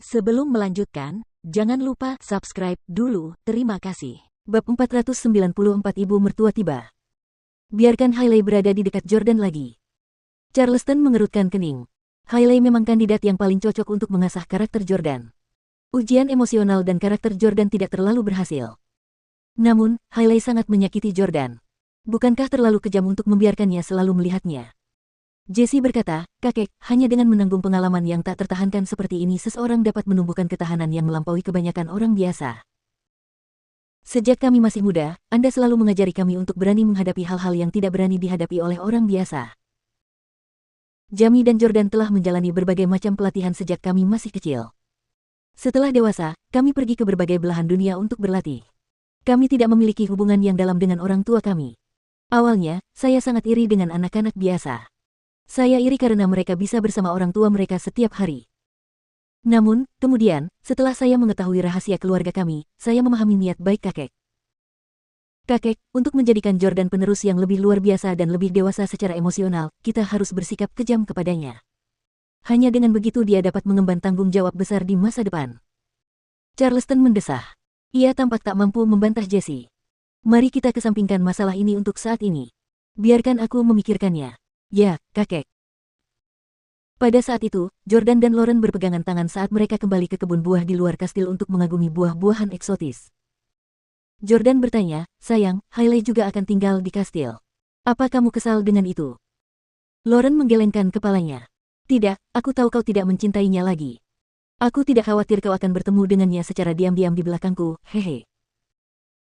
Sebelum melanjutkan, jangan lupa subscribe dulu, terima kasih. Bab 494 Ibu Mertua tiba. Biarkan Hailey berada di dekat Jordan lagi. Charleston mengerutkan kening. Hailey memang kandidat yang paling cocok untuk mengasah karakter Jordan. Ujian emosional dan karakter Jordan tidak terlalu berhasil. Namun, Hailey sangat menyakiti Jordan. Bukankah terlalu kejam untuk membiarkannya selalu melihatnya? Jesse berkata, "Kakek, hanya dengan menanggung pengalaman yang tak tertahankan seperti ini seseorang dapat menumbuhkan ketahanan yang melampaui kebanyakan orang biasa. Sejak kami masih muda, Anda selalu mengajari kami untuk berani menghadapi hal-hal yang tidak berani dihadapi oleh orang biasa." Jamie dan Jordan telah menjalani berbagai macam pelatihan sejak kami masih kecil. Setelah dewasa, kami pergi ke berbagai belahan dunia untuk berlatih. Kami tidak memiliki hubungan yang dalam dengan orang tua kami. Awalnya, saya sangat iri dengan anak-anak biasa. Saya iri karena mereka bisa bersama orang tua mereka setiap hari. Namun, kemudian, setelah saya mengetahui rahasia keluarga kami, saya memahami niat baik kakek. Kakek, untuk menjadikan Jordan penerus yang lebih luar biasa dan lebih dewasa secara emosional, kita harus bersikap kejam kepadanya. Hanya dengan begitu dia dapat mengemban tanggung jawab besar di masa depan. Charleston mendesah. Ia tampak tak mampu membantah Jesse. Mari kita kesampingkan masalah ini untuk saat ini. Biarkan aku memikirkannya. Ya, kakek. Pada saat itu, Jordan dan Lauren berpegangan tangan saat mereka kembali ke kebun buah di luar kastil untuk mengagumi buah-buahan eksotis. Jordan bertanya, "Sayang, Hailey juga akan tinggal di kastil. Apa kamu kesal dengan itu?" Lauren menggelengkan kepalanya. "Tidak, aku tahu kau tidak mencintainya lagi. Aku tidak khawatir kau akan bertemu dengannya secara diam-diam di belakangku, hehe."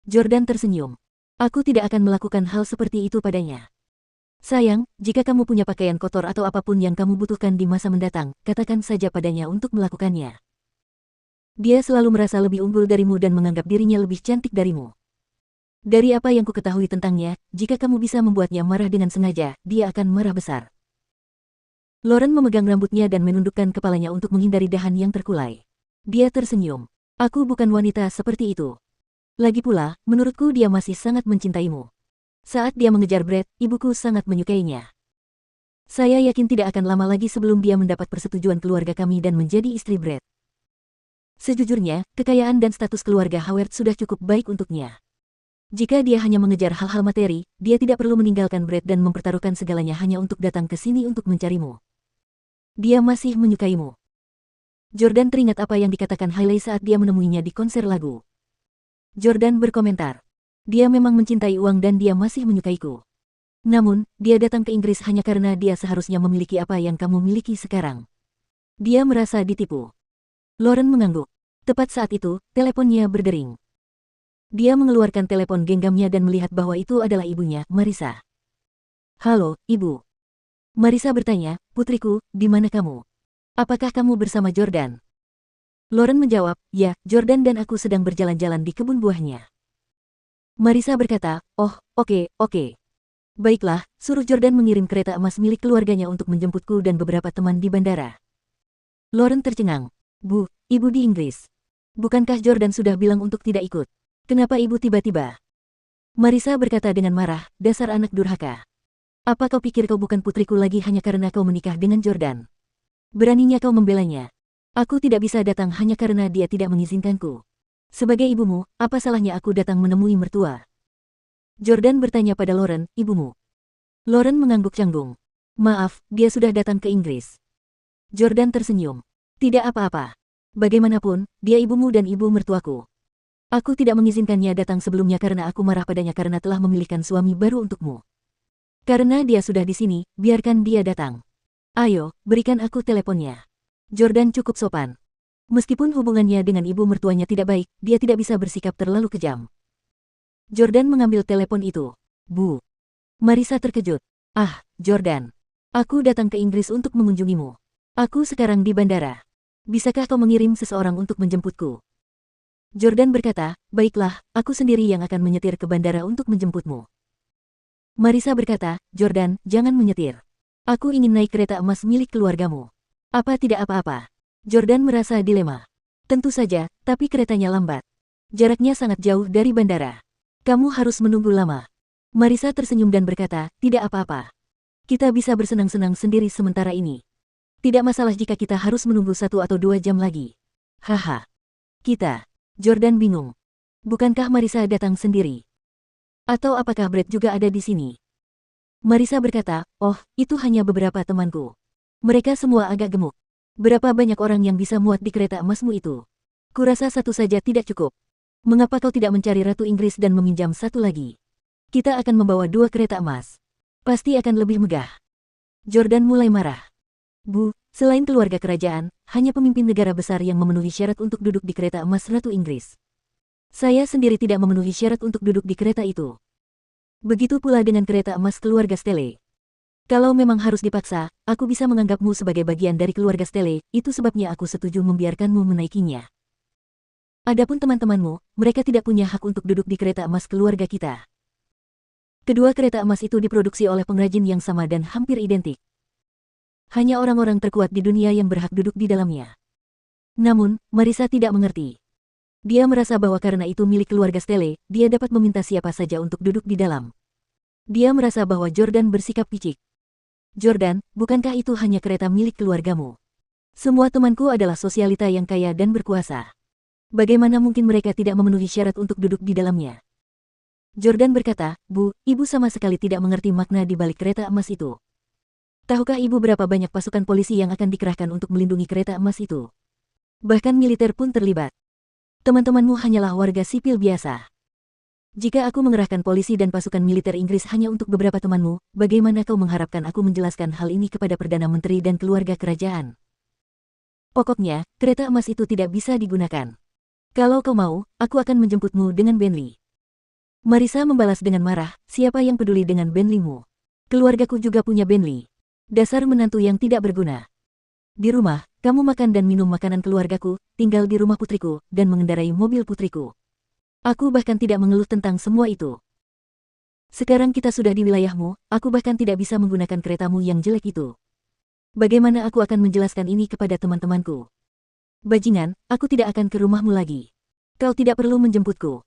Jordan tersenyum. "Aku tidak akan melakukan hal seperti itu padanya. Sayang, jika kamu punya pakaian kotor atau apapun yang kamu butuhkan di masa mendatang, katakan saja padanya untuk melakukannya. Dia selalu merasa lebih unggul darimu dan menganggap dirinya lebih cantik darimu. Dari apa yang kuketahui tentangnya, jika kamu bisa membuatnya marah dengan sengaja, dia akan marah besar." Lauren memegang rambutnya dan menundukkan kepalanya untuk menghindari dahan yang terkulai. Dia tersenyum. "Aku bukan wanita seperti itu. Lagi pula, menurutku dia masih sangat mencintaimu. Saat dia mengejar Brett, ibuku sangat menyukainya. Saya yakin tidak akan lama lagi sebelum dia mendapat persetujuan keluarga kami dan menjadi istri Brett. Sejujurnya, kekayaan dan status keluarga Howard sudah cukup baik untuknya. Jika dia hanya mengejar hal-hal materi, dia tidak perlu meninggalkan Brett dan mempertaruhkan segalanya hanya untuk datang ke sini untuk mencarimu. Dia masih menyukaimu." Jordan teringat apa yang dikatakan Hailey saat dia menemuinya di konser lagu. Jordan berkomentar, "Dia memang mencintai uang dan dia masih menyukaiku. Namun, dia datang ke Inggris hanya karena dia seharusnya memiliki apa yang kamu miliki sekarang." Dia merasa ditipu. Lauren mengangguk. Tepat saat itu, teleponnya berdering. Dia mengeluarkan telepon genggamnya dan melihat bahwa itu adalah ibunya, Marissa. "Halo, Ibu." Marissa bertanya, "Putriku, di mana kamu? Apakah kamu bersama Jordan?" Lauren menjawab, "Ya, Jordan dan aku sedang berjalan-jalan di kebun buahnya." Marissa berkata, "Oh, oke. Baiklah, suruh Jordan mengirim kereta emas milik keluarganya untuk menjemputku dan beberapa teman di bandara." Lauren tercengang. "Bu, Ibu di Inggris. Bukankah Jordan sudah bilang untuk tidak ikut? Kenapa Ibu tiba-tiba?" Marissa berkata dengan marah, "Dasar anak durhaka. Apa kau pikir kau bukan putriku lagi hanya karena kau menikah dengan Jordan? Beraninya kau membelanya. Aku tidak bisa datang hanya karena dia tidak mengizinkanku. Sebagai ibumu, apa salahnya aku datang menemui mertua?" Jordan bertanya pada Lauren, "Ibumu?" Lauren mengangguk canggung. "Maaf, dia sudah datang ke Inggris." Jordan tersenyum. "Tidak apa-apa. Bagaimanapun, dia ibumu dan ibu mertuaku. Aku tidak mengizinkannya datang sebelumnya karena aku marah padanya karena telah memilihkan suami baru untukmu. Karena dia sudah di sini, biarkan dia datang. Ayo, berikan aku teleponnya." Jordan cukup sopan. Meskipun hubungannya dengan ibu mertuanya tidak baik, dia tidak bisa bersikap terlalu kejam. Jordan mengambil telepon itu. "Bu." Marissa terkejut. "Ah, Jordan. Aku datang ke Inggris untuk mengunjungimu. Aku sekarang di bandara. Bisakah kau mengirim seseorang untuk menjemputku?" Jordan berkata, "Baiklah, aku sendiri yang akan menyetir ke bandara untuk menjemputmu." Marissa berkata, "Jordan, jangan menyetir. Aku ingin naik kereta emas milik keluargamu." "Apa tidak apa-apa?" Jordan merasa dilema. "Tentu saja, tapi keretanya lambat. Jaraknya sangat jauh dari bandara. Kamu harus menunggu lama." Marissa tersenyum dan berkata, "Tidak apa-apa. Kita bisa bersenang-senang sendiri sementara ini. Tidak masalah jika kita harus menunggu 1 atau 2 jam lagi. Haha. Kita. Jordan bingung. Bukankah Marisa datang sendiri? Atau apakah Brad juga ada di sini? Marisa berkata, oh, itu hanya beberapa temanku. Mereka semua agak gemuk. Berapa banyak orang yang bisa muat di kereta emasmu itu? Kurasa satu saja tidak cukup. Mengapa kau tidak mencari Ratu Inggris dan meminjam satu lagi? Kita akan membawa 2 kereta emas. Pasti akan lebih megah. Jordan mulai marah. Bu, selain keluarga kerajaan, hanya pemimpin negara besar yang memenuhi syarat untuk duduk di kereta emas Ratu Inggris. Saya sendiri tidak memenuhi syarat untuk duduk di kereta itu. Begitu pula dengan kereta emas keluarga Stele. Kalau memang harus dipaksa, aku bisa menganggapmu sebagai bagian dari keluarga Stele, itu sebabnya aku setuju membiarkanmu menaikinya. Adapun teman-temanmu, mereka tidak punya hak untuk duduk di kereta emas keluarga kita. Kedua kereta emas itu diproduksi oleh pengrajin yang sama dan hampir identik. Hanya orang-orang terkuat di dunia yang berhak duduk di dalamnya. Namun, Marisa tidak mengerti. Dia merasa bahwa karena itu milik keluarga Stele, dia dapat meminta siapa saja untuk duduk di dalam. Dia merasa bahwa Jordan bersikap picik. Jordan, bukankah itu hanya kereta milik keluargamu? Semua temanku adalah sosialita yang kaya dan berkuasa. Bagaimana mungkin mereka tidak memenuhi syarat untuk duduk di dalamnya? Jordan berkata, Bu, ibu sama sekali tidak mengerti makna di balik kereta emas itu. Tahukah ibu berapa banyak pasukan polisi yang akan dikerahkan untuk melindungi kereta emas itu? Bahkan militer pun terlibat. Teman-temanmu hanyalah warga sipil biasa. Jika aku mengerahkan polisi dan pasukan militer Inggris hanya untuk beberapa temanmu, bagaimana kau mengharapkan aku menjelaskan hal ini kepada Perdana Menteri dan keluarga kerajaan? Pokoknya, kereta emas itu tidak bisa digunakan. Kalau kau mau, aku akan menjemputmu dengan Bentley. Marisa membalas dengan marah, siapa yang peduli dengan Bentleymu? Keluargaku juga punya Bentley. Dasar menantu yang tidak berguna. Di rumah, kamu makan dan minum makanan keluargaku, tinggal di rumah putriku, dan mengendarai mobil putriku. Aku bahkan tidak mengeluh tentang semua itu. Sekarang kita sudah di wilayahmu, aku bahkan tidak bisa menggunakan keretamu yang jelek itu. Bagaimana aku akan menjelaskan ini kepada teman-temanku? Bajingan, aku tidak akan ke rumahmu lagi. Kau tidak perlu menjemputku.